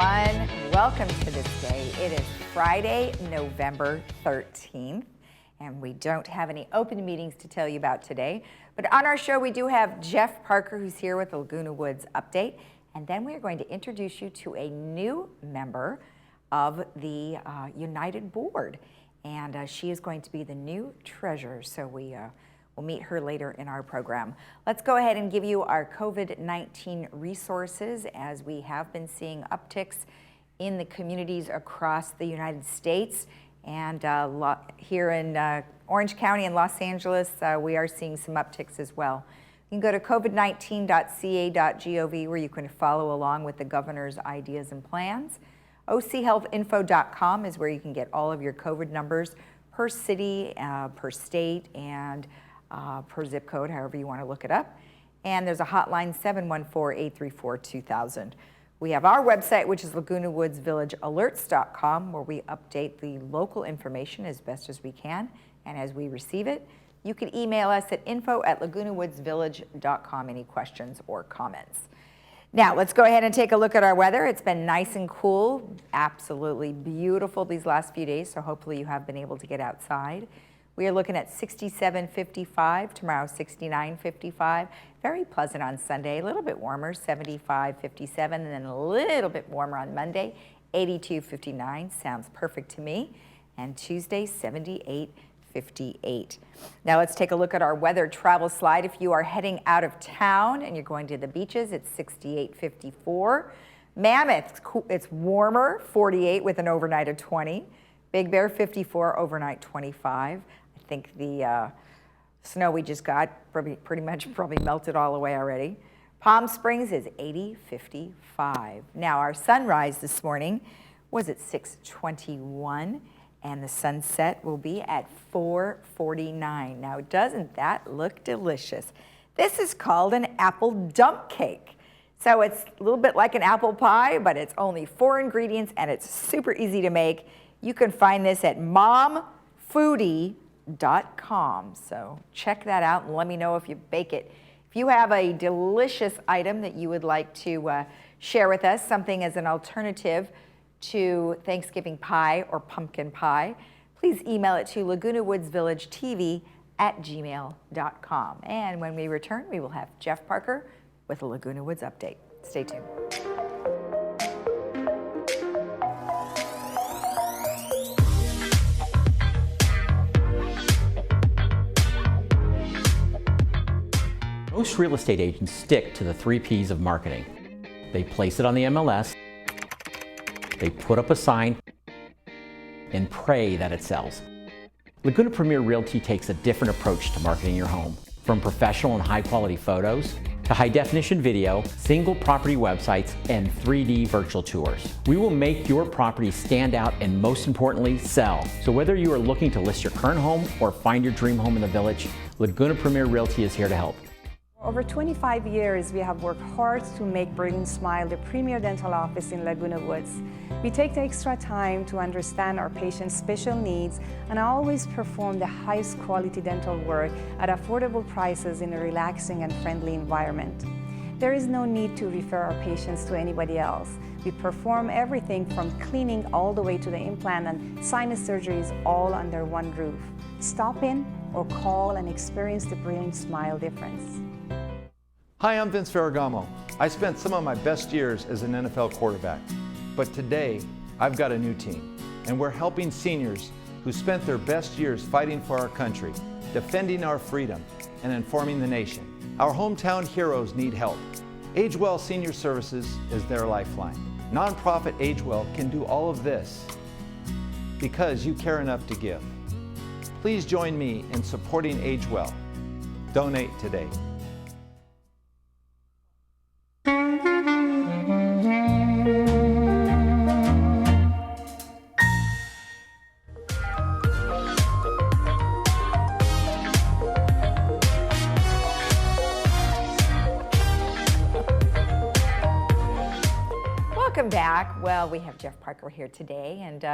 everyone. Welcome to This Day. It is Friday, November 13th, and we don't have any open meetings to tell you about today. But on our show, we do have Jeff Parker, who's here with the Laguna Woods update. And then we are going to introduce you to a new member of the United Board. And she is going to be the new treasurer. So we'll meet her later in our program. Let's go ahead and give you our COVID-19 resources, as we have been seeing upticks in the communities across the United States. And here in Orange County and Los Angeles, we are seeing some upticks as well. You can go to covid19.ca.gov, where you can follow along with the governor's ideas and plans. OCHealthInfo.com is where you can get all of your COVID numbers per city, per state, and per zip code, however you want to look it up. And there's a hotline, 714-834-2000. We have our website, which is LagunaWoodsVillageAlerts.com, where we update the local information as best as we can and as we receive it. You can email us at info@LagunaWoodsVillage.com, any questions or comments. Now, let's go ahead and take a look at our weather. It's been nice and cool, absolutely beautiful these last few days, so hopefully you have been able to get outside. We are looking at 67-55, tomorrow 69-55. Very pleasant on Sunday, a little bit warmer, 75-57, and then a little bit warmer on Monday, 82-59. Sounds perfect to me. And Tuesday, 78-58. Now let's take a look at our weather travel slide. If you are heading out of town and you're going to the beaches, it's 68-54. Mammoth, it's warmer, 48 with an overnight of 20. Big Bear, 54, overnight 25. I think the snow we just got pretty much melted all the way already. Palm Springs is 80-55. Now our sunrise this morning was at 6:21. And the sunset will be at 4:49. Now, doesn't that look delicious? This is called an apple dump cake. So it's a little bit like an apple pie, but it's only 4 ingredients and it's super easy to make. You can find this at momfoodie.com. So check that out and let me know if you bake it. If you have a delicious item that you would like to share with us, something as an alternative to Thanksgiving pie or pumpkin pie, please email it to lagunawoodsvillagetv@gmail.com. And when we return, we will have Jeff Parker with a Laguna Woods update. Stay tuned. Most real estate agents stick to the 3 Ps of marketing. They place it on the MLS, they put up a sign, and pray that it sells. Laguna Premier Realty takes a different approach to marketing your home. From professional and high-quality photos, to high-definition video, single property websites, and 3D virtual tours. We will make your property stand out and, most importantly, sell. So whether you are looking to list your current home or find your dream home in the village, Laguna Premier Realty is here to help. Over 25 years, we have worked hard to make Brilliant Smile the premier dental office in Laguna Woods. We take the extra time to understand our patients' special needs and always perform the highest quality dental work at affordable prices in a relaxing and friendly environment. There is no need to refer our patients to anybody else. We perform everything from cleaning all the way to the implant and sinus surgeries all under one roof. Stop in or call and experience the Brilliant Smile difference. Hi, I'm Vince Ferragamo. I spent some of my best years as an NFL quarterback, but today I've got a new team, and we're helping seniors who spent their best years fighting for our country, defending our freedom, and informing the nation. Our hometown heroes need help. AgeWell Senior Services is their lifeline. Nonprofit AgeWell can do all of this because you care enough to give. Please join me in supporting AgeWell. Donate today. Welcome back. Well, we have Jeff Parker here today, and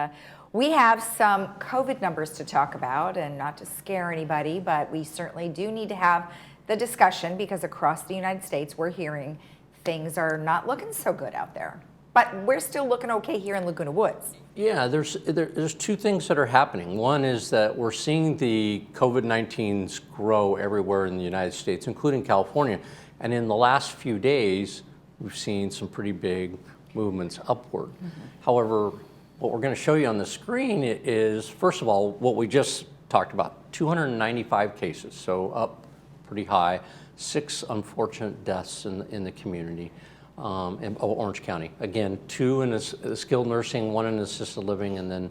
we have some COVID numbers to talk about, and not to scare anybody, but we certainly do need to have the discussion because across the United States we're hearing things are not looking so good out there. But we're still looking okay here in Laguna Woods. Yeah, there's two things that are happening. One is that we're seeing the COVID-19s grow everywhere in the United States, including California. And in the last few days, we've seen some pretty big movements upward. However, what we're going to show you on the screen is, first of all, what we just talked about, 295 cases, so up pretty high, 6 unfortunate deaths in the community. In Orange County. Again, 2 in skilled nursing, 1 in assisted living, and then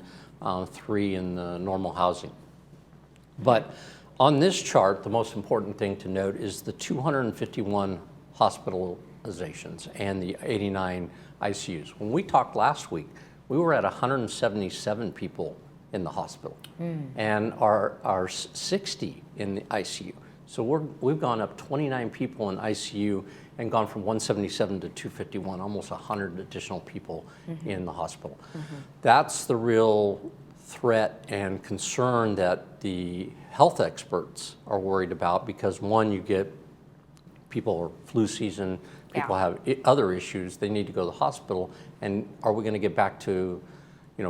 3 in the normal housing. But on this chart, the most important thing to note is the 251 hospitalizations and the 89 ICUs. When we talked last week, we were at 177 people in the hospital and our 60 in the ICU. So we've gone up 29 people in ICU and gone from 177 to 251, almost 100 additional people in the hospital. That's the real threat and concern that the health experts are worried about, because one, you get people or flu season, people have other issues, they need to go to the hospital, and are we going to get back to,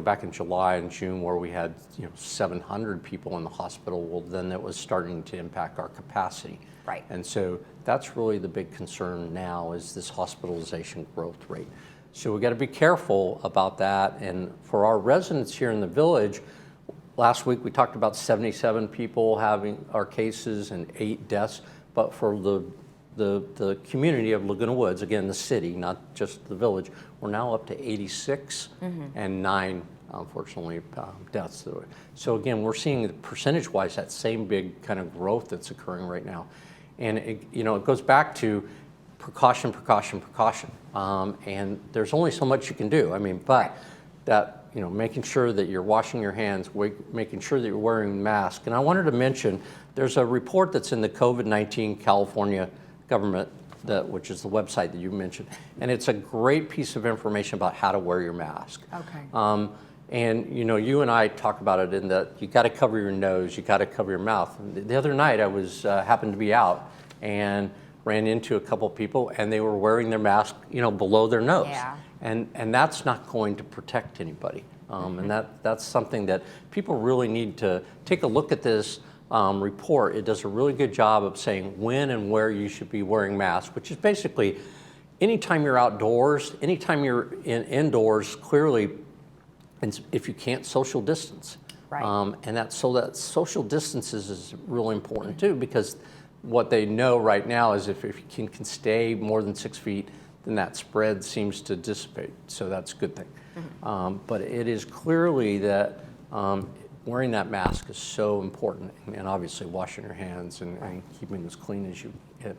back in July and June where we had 700 people in the hospital? Well, then that was starting to impact our capacity. Right. And so that's really the big concern now, is this hospitalization growth rate. So we got to be careful about that. And for our residents here in the village, last week we talked about 77 people having our cases and 8 deaths. But for the community of Laguna Woods, again, the city, not just the village, we're now up to 86 and 9, unfortunately, deaths. So again, we're seeing percentage-wise that same big kind of growth that's occurring right now. And it goes back to precaution, precaution, precaution. And there's only so much you can do. I mean, but that, making sure that you're washing your hands, making sure that you're wearing a mask. And I wanted to mention, there's a report that's in the COVID-19 California government, which is the website that you mentioned. And it's a great piece of information about how to wear your mask. Okay. And you and I talk about it in that you got to cover your nose, you got to cover your mouth. The other night I was happened to be out and ran into a couple people, and they were wearing their mask, below their nose. Yeah. And that's not going to protect anybody. And that's something that people really need to take a look at. This report. It does a really good job of saying when and where you should be wearing masks, which is basically anytime you're outdoors, anytime you're indoors, clearly. And if you can't, social distance. Right. And that social distances is really important too, because what they know right now is if you can stay more than 6 feet, then that spread seems to dissipate. So that's a good thing. But it is clearly that wearing that mask is so important, and obviously washing your hands and keeping as clean as you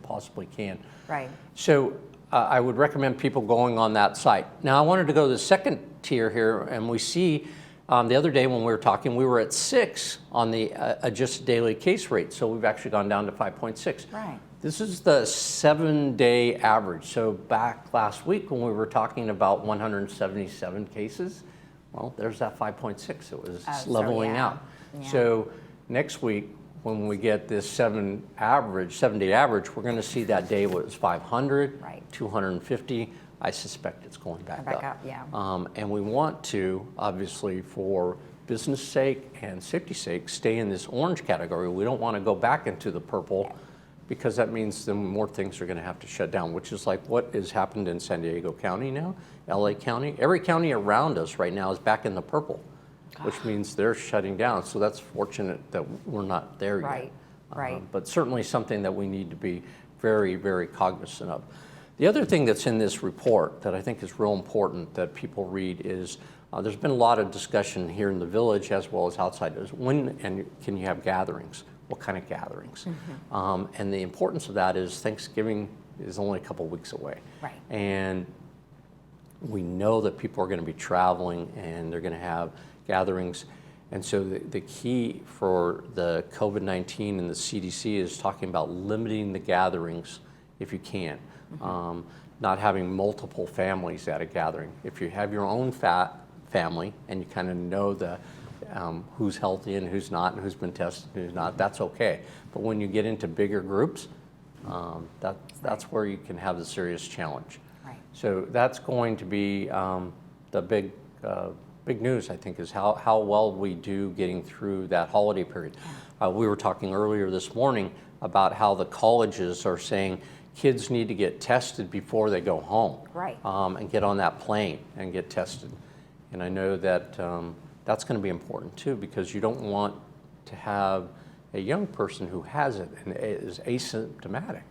possibly can. Right. So I would recommend people going on that site. Now I wanted to go to the second tier here, and we see the other day when we were talking, we were at 6 on the adjusted daily case rate. So we've actually gone down to 5.6. Right. This is the 7-day average. So back last week when we were talking about 177 cases, well, there's that 5.6. It was leveling out. Yeah. So next week, when we get this 7-day average, we're going to see that day was 500, 250. I suspect it's going back up. Yeah. And we want to, obviously, for business sake and safety sake, stay in this orange category. We don't want to go back into the purple, because that means then more things are going to have to shut down, which is like what has happened in San Diego County now, LA County. Every county around us right now is back in the purple, which means they're shutting down. So that's fortunate that we're not there yet. Right. But certainly something that we need to be very, very cognizant of. The other thing that's in this report that I think is real important that people read is there's been a lot of discussion here in the village as well as outside. When and can you have gatherings? What kind of gatherings? And the importance of that is Thanksgiving is only a couple weeks away. Right. And we know that people are going to be traveling and they're going to have gatherings. And so the key for the COVID-19 and the CDC is talking about limiting the gatherings if you can. Not having multiple families at a gathering. If you have your own family and you kind of know who's healthy and who's not and who's been tested and who's not, that's okay. But when you get into bigger groups, that's where you can have the serious challenge. Right. So that's going to be the big news, I think, is how well we do getting through that holiday period. We were talking earlier this morning about how the colleges are saying kids need to get tested before they go home. Right. And get on that plane and get tested. And I know that that's going to be important too, because you don't want to have a young person who has it and is asymptomatic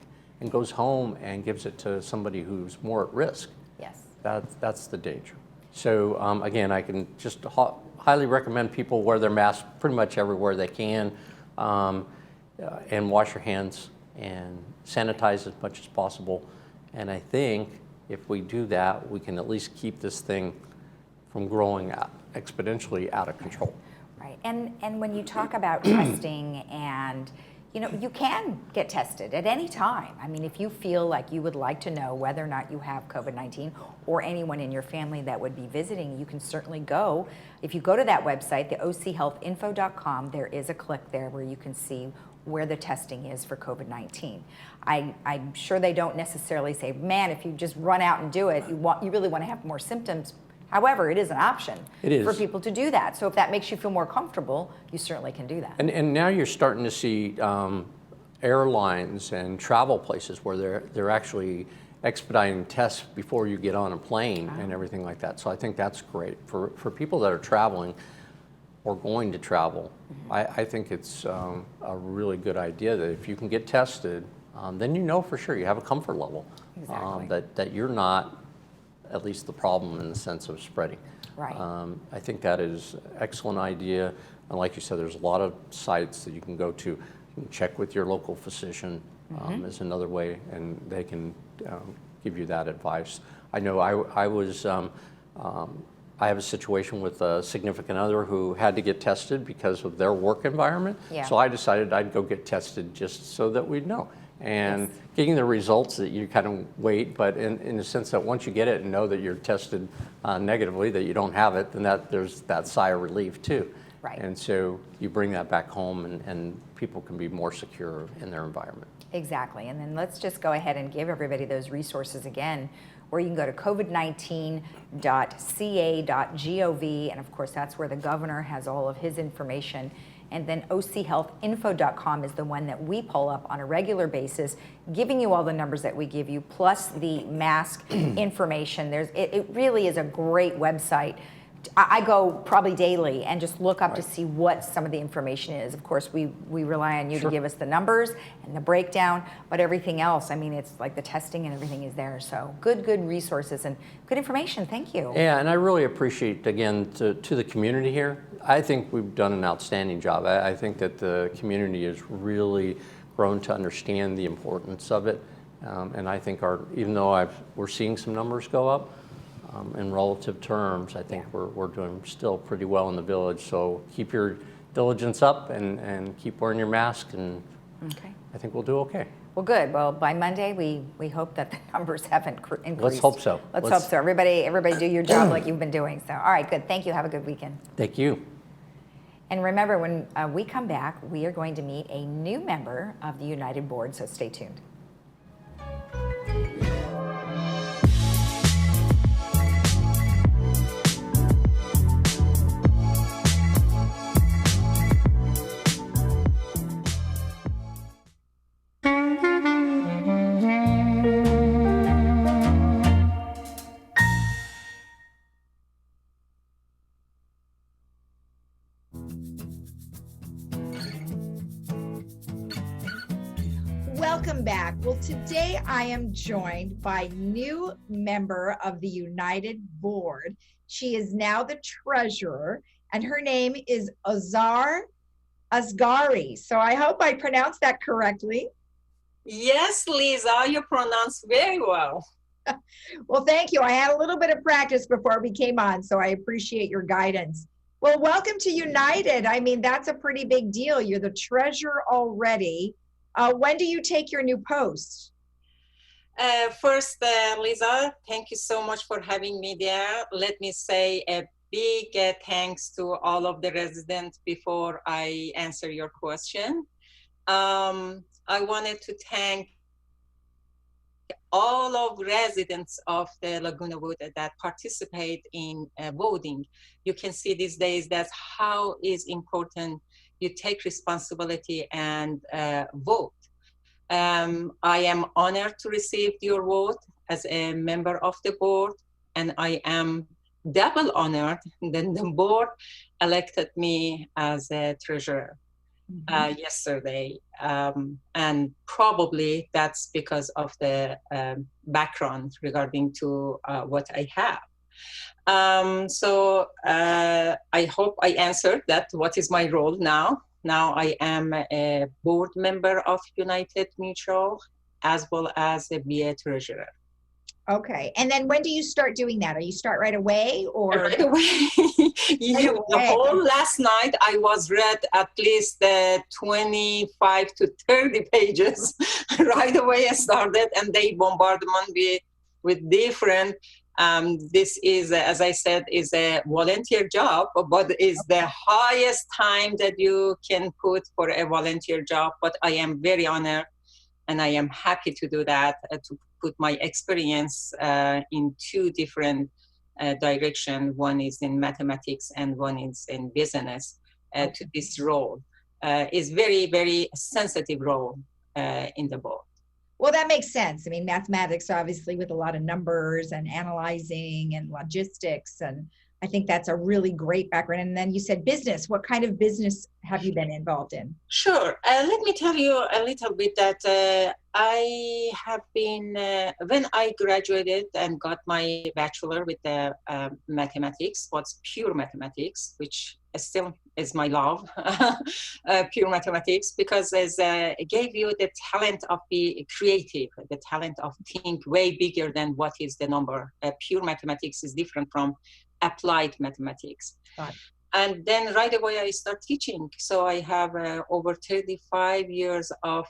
and goes home and gives it to somebody who's more at risk. Yes. That's the danger. So again, I can just highly recommend people wear their masks pretty much everywhere they can, and wash your hands and sanitize as much as possible. And I think if we do that, we can at least keep this thing from growing exponentially out of control. Right. And when you talk about testing, and you can get tested at any time. I mean, if you feel like you would like to know whether or not you have COVID-19, or anyone in your family that would be visiting, you can certainly go. If you go to that website, the ochealthinfo.com, there is a click there where you can see where the testing is for COVID-19. I'm sure they don't necessarily say, man, if you just run out and do it, you really want to have more symptoms. However, it is an option for people to do that. So if that makes you feel more comfortable, you certainly can do that. And now you're starting to see airlines and travel places where they're actually expediting tests before you get on a plane and everything like that. So I think that's great for people that are traveling or going to travel. I think it's a really good idea that if you can get tested, then you know for sure you have a comfort level. Exactly. That you're not at least the problem in the sense of spreading. Right. I think that is an excellent idea. And like you said, there's a lot of sites that you can go to. You can check with your local physician is another way, and they can give you that advice. I know I have a situation with a significant other who had to get tested because of their work environment. Yeah. So I decided I'd go get tested just so that we'd know. And getting the results that you kind of wait, but in the sense that once you get it and know that you're tested negatively, that you don't have it, then there's that sigh of relief too. Right. And so you bring that back home, and people can be more secure in their environment. Exactly. And then let's just go ahead and give everybody those resources again, where you can go to covid19.ca.gov, and of course that's where the governor has all of his information. And then ochealthinfo.com is the one that we pull up on a regular basis, giving you all the numbers that we give you, plus the mask information. It really is a great website. I go probably daily and just look up to see what some of the information is. Of course, we rely on you to give us the numbers and the breakdown, but everything else, I mean, it's like the testing and everything is there. So good resources and good information. Thank you. Yeah, and I really appreciate, again, to the community here. I think we've done an outstanding job. I think that the community has really grown to understand the importance of it. And I think even though we're seeing some numbers go up, in relative terms, I think we're doing still pretty well in the village. So keep your diligence up and keep wearing your mask, and I think we'll do okay. Well, good. Well, by Monday, we hope that the numbers haven't increased. Let's hope so. Let's hope so. Everybody do your job like you've been doing. So, all right, good. Thank you. Have a good weekend. Thank you. And remember, when we come back, we are going to meet a new member of the United Board, so stay tuned. Welcome back. Well, today I am joined by new member of the United Board. She is now the treasurer, and her name is Azar Asghari. So I hope I pronounced that correctly. Yes, Lisa, you pronounce very well. Well, thank you. I had a little bit of practice before we came on, so I appreciate your guidance. Well, welcome to United. I mean, that's a pretty big deal. You're the treasurer already. When do you take your new post? First, Lisa, thank you so much for having me there. Let me say a big thanks to all of the residents before I answer your question. I wanted to thank all of residents of the Laguna Woods that participate in voting. You can see these days that's how is important you take responsibility and vote. I am honored to receive your vote as a member of the board, and I am double honored that the board elected me as a treasurer yesterday. And probably that's because of the background regarding to what I have. I hope I answered that. What is my role now? Now I am a board member of United Mutual as well as a BA treasurer. Okay. And then when do you start doing that? Are you start right away or? Right away. The whole last night I was read at least 25 to 30 pages. Right away I started, and they bombarded me with different. This is, as I said, is a volunteer job, but is the highest time that you can put for a volunteer job. But I am very honored, and I am happy to do that, to put my experience in two different directions. One is in mathematics and one is in business to this role. Is very, very sensitive role in the board. Well, that makes sense. I mean, mathematics, obviously, with a lot of numbers and analyzing and logistics. And I think that's a really great background. And then you said business. What kind of business have you been involved in? Sure. Let me tell you a little bit that I have been, when I graduated and got my bachelor with the mathematics, what's pure mathematics, which still is my love, pure mathematics, because it gave you the talent of be creative, the talent of think way bigger than what is the number. Pure mathematics is different from applied mathematics. Right. And then right away I start teaching. So I have over 35 years of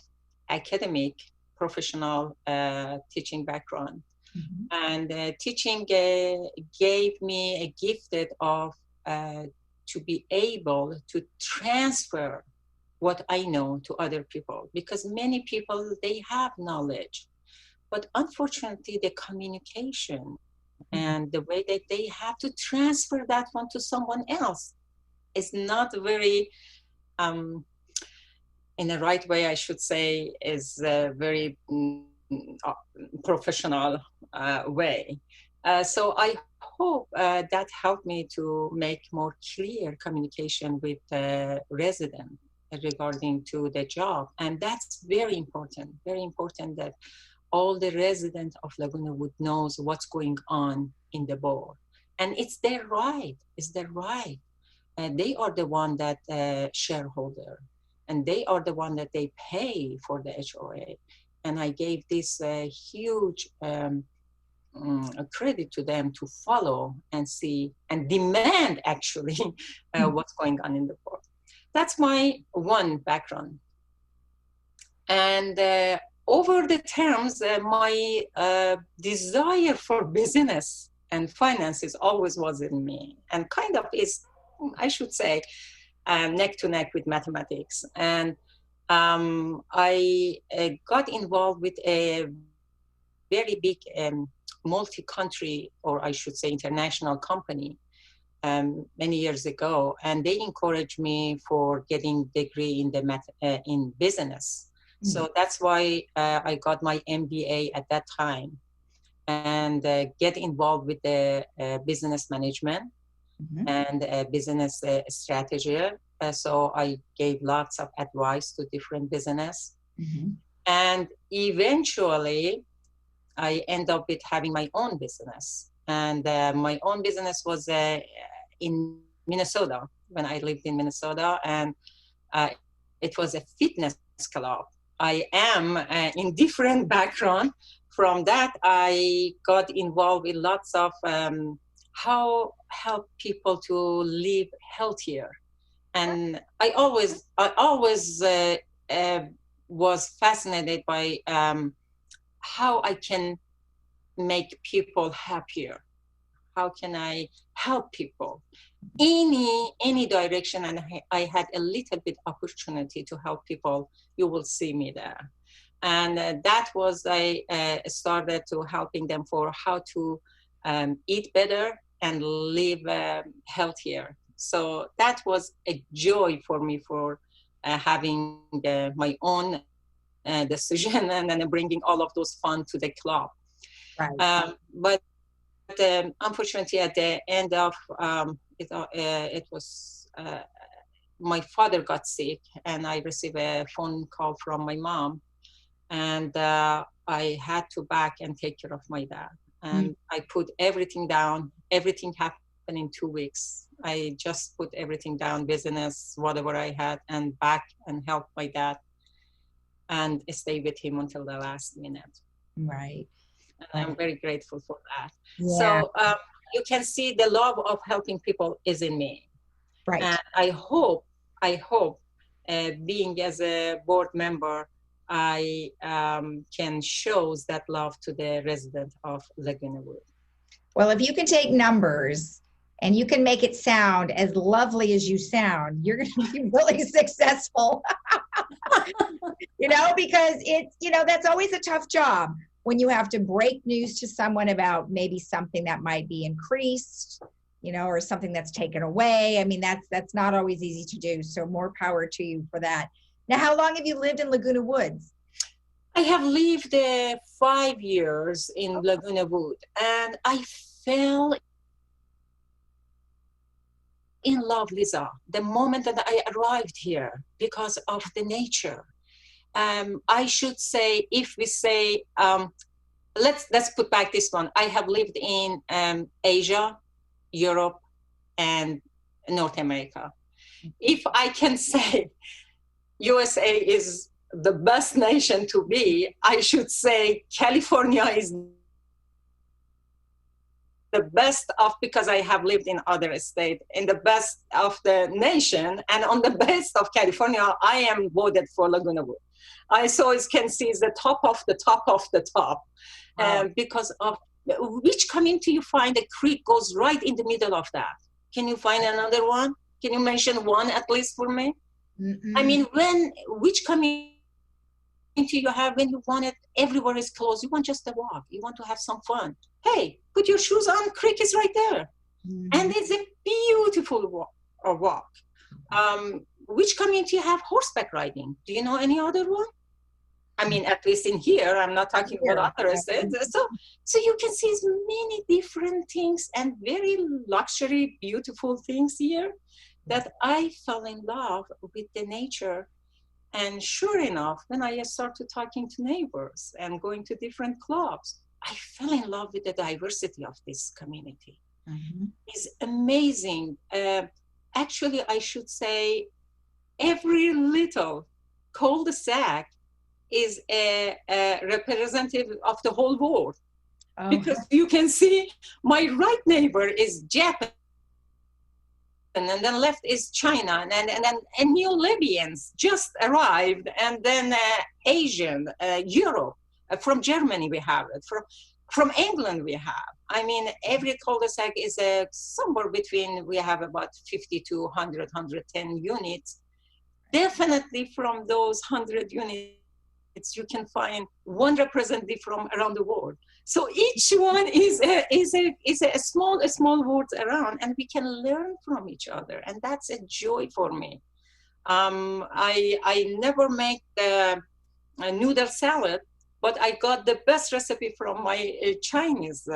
academic, professional teaching background. Mm-hmm. And teaching gave me a gifted of to be able to transfer what I know to other people, because many people, they have knowledge, but unfortunately the communication and the way that they have to transfer that one to someone else is not very, in the right way, I should say, is a very professional way. So I hope that helped me to make more clear communication with the resident regarding to the job. And that's very important that all the residents of Laguna Woods knows what's going on in the board. And it's their right, And they are the one that shareholder, and they are the one that they pay for the HOA. And I gave this huge credit to them to follow and see and demand actually what's going on in the board. That's my one background. And over the terms, my desire for business and finances always was in me, and kind of is, I should say, neck to neck with mathematics. And I got involved with a very big multi-country, or I should say international company many years ago, and they encouraged me for getting degree in the in business. Mm-hmm. So that's why I got my MBA at that time, and get involved with the business management. Mm-hmm. And business strategy. So I gave lots of advice to different business. Mm-hmm. And eventually I end up with having my own business. And my own business was in Minnesota, when I lived in Minnesota, and it was a fitness club. I am in different background. From that, I got involved in lots of how help people to live healthier. And I always was fascinated by how I can make people happier. How can I help people? Any direction, and I had a little bit opportunity to help people, you will see me there. And that was, I started to helping them for how to eat better and live healthier. So that was a joy for me for having my own decision and then bringing all of those fun to the club. Right. But unfortunately, at the end of it was my father got sick, and I received a phone call from my mom, and I had to back and take care of my dad. And I put everything down. Everything happened in 2 weeks. I just put everything down, business, whatever I had, and back and helped my dad and stay with him until the last minute. Right. And I'm very grateful for that. Yeah. So you can see the love of helping people is in me. Right. And I hope, being as a board member, I can show that love to the resident of Laguna Woods. Well, if you can take numbers and you can make it sound as lovely as you sound, you're going to be really successful. Because it's, that's always a tough job when you have to break news to someone about maybe something that might be increased, or something that's taken away. I mean, that's not always easy to do. So more power to you for that. Now, how long have you lived in Laguna Woods? I have lived 5 years in Laguna Woods, and I fell in love, Lisa, the moment that I arrived here because of the nature. I should say, if we say, let's put back this one. I have lived in Asia, Europe, and North America. If I can say USA is the best nation to be, I should say California is the best of, because I have lived in other states, in the best of the nation, and on the best of California, I am voted for Laguna Woods. I so as can see is the top of the top of the top. Wow. Because of which community you find a creek goes right in the middle of that. Can you find another one? Can you mention one at least for me? Mm-mm. I mean, which community you have when you want it, everywhere is closed, you want just a walk, you want to have some fun. Hey, put your shoes on, creek is right there. Mm-hmm. And it's a beautiful walk. Which community have horseback riding? Do you know any other one? I mean, at least in here, I'm not talking about other states. So you can see many different things and very luxury, beautiful things here that I fell in love with the nature. And sure enough, when I started talking to neighbors and going to different clubs, I fell in love with the diversity of this community. Mm-hmm. It's amazing. Actually, I should say every little cul-de-sac is a representative of the whole world. Oh. Because you can see my right neighbor is Japan, and then left is China, and then New Libyans just arrived, and then Asian, Europe, from Germany we have it, from England we have. I mean, every cul-de-sac is somewhere between, we have about 50 to 100, 110 units. Definitely from those 100 units, you can find one representative from around the world. So each one is a small world around, and we can learn from each other, and that's a joy for me. I never make the noodle salad, but I got the best recipe from my Chinese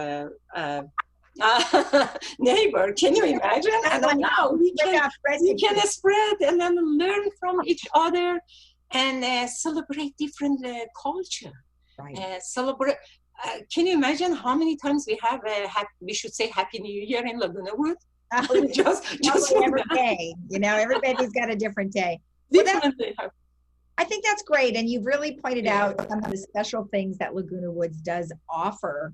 neighbor. Can you imagine? And now we can spread and then learn from each other and celebrate different culture. Right. Celebrate. Can you imagine how many times we have we should say Happy New Year in Laguna Woods? just every day. Everybody's got a different day. I think that's great. And you've really pointed out some of the special things that Laguna Woods does offer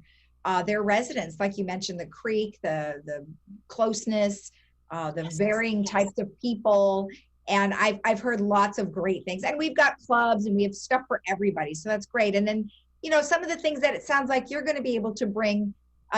their residents. Like you mentioned, the creek, the closeness, the varying types of people. And I've heard lots of great things. And we've got clubs and we have stuff for everybody. So that's great. And then, some of the things that it sounds like you're going to be able to bring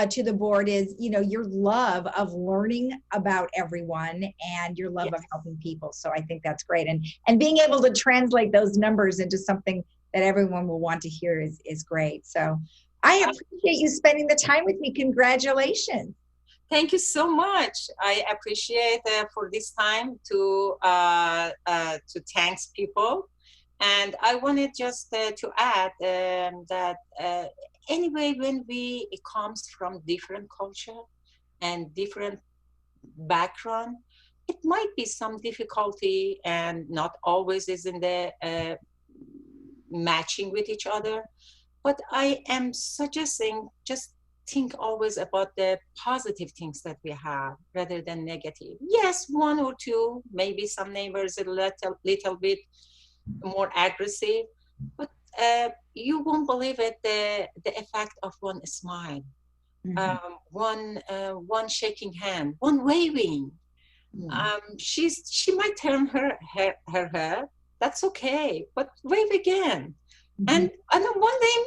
to the board is, your love of learning about everyone and your love of helping people. So I think that's great. And being able to translate those numbers into something that everyone will want to hear is great. So I appreciate you spending the time with me. Congratulations. Thank you so much. I appreciate for this time to thanks people. And I wanted just to add that anyway, when it comes from different culture and different background, it might be some difficulty and not always is in the matching with each other. But I am suggesting just think always about the positive things that we have rather than negative. Yes, one or two, maybe some neighbors a little bit more aggressive, but you won't believe it, the effect of one smile, one shaking hand, one waving. She might turn her head, that's okay, but wave again. And then one day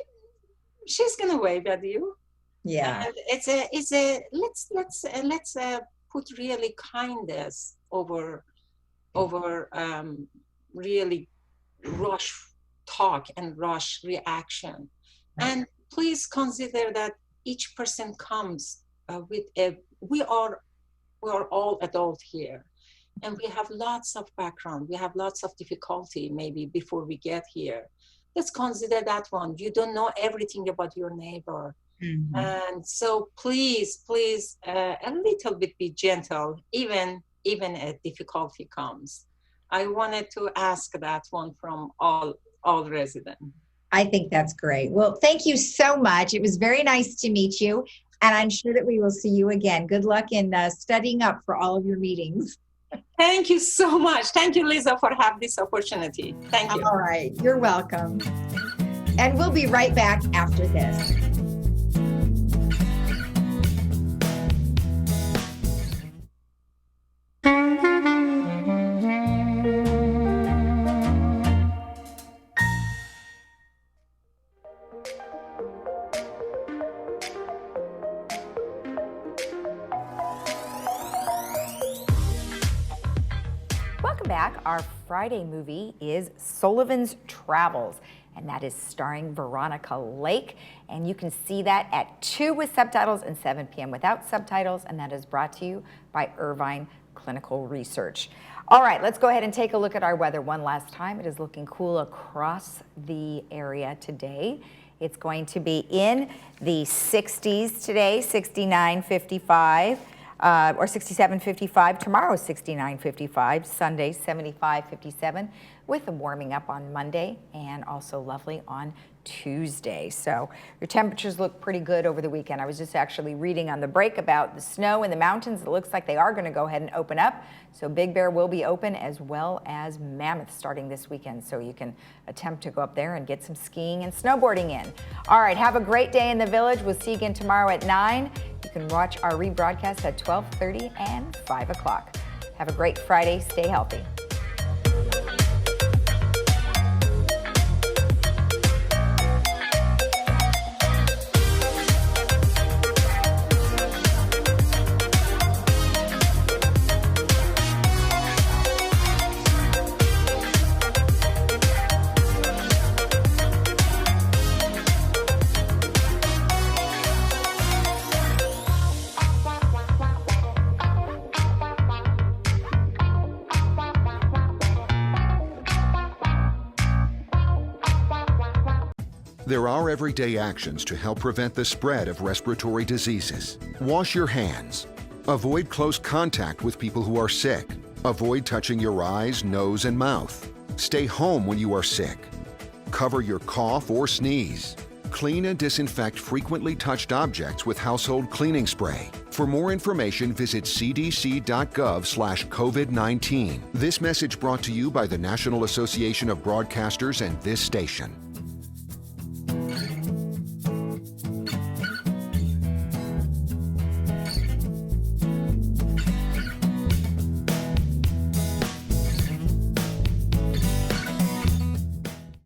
she's gonna wave at you. Yeah. And it's a let's put really kindness over really rush talk and rush reaction. And please consider that each person comes with we are all adult here, and we have lots of background, we have lots of difficulty maybe before we get here. Let's consider that one. You don't know everything about your neighbor. And so please a little bit be gentle, even a difficulty comes. I wanted to ask that one from all residents. I think that's great. Well, thank you so much. It was very nice to meet you, and I'm sure that we will see you again. Good luck in studying up for all of your meetings. Thank you so much. Thank you, Lisa, for having this opportunity. Thank you. All right, you're welcome. And we'll be right back after this. Welcome back. Our Friday movie is Sullivan's Travels, and that is starring Veronica Lake. And you can see that at 2 with subtitles and 7 p.m. without subtitles, and that is brought to you by Irvine Clinical Research. All right, let's go ahead and take a look at our weather one last time. It is looking cool across the area today. It's going to be in the 60s today, 69, 55. Or 67, 55. Tomorrow is 69, 55. Sunday, 75, 57, with a warming up on Monday and also lovely on Tuesday. So your temperatures look pretty good over the weekend. I was just actually reading on the break about the snow in the mountains. It looks like they are going to go ahead and open up. So Big Bear will be open, as well as Mammoth starting this weekend. So you can attempt to go up there and get some skiing and snowboarding in. All right, have a great day in the village. We'll see you again tomorrow at 9. You can watch our rebroadcast at 12:30 and 5 o'clock. Have a great Friday. Stay healthy. There are everyday actions to help prevent the spread of respiratory diseases. Wash your hands. Avoid close contact with people who are sick. Avoid touching your eyes, nose, and mouth. Stay home when you are sick. Cover your cough or sneeze. Clean and disinfect frequently touched objects with household cleaning spray. For more information, visit cdc.gov/COVID-19. This message brought to you by the National Association of Broadcasters and this station.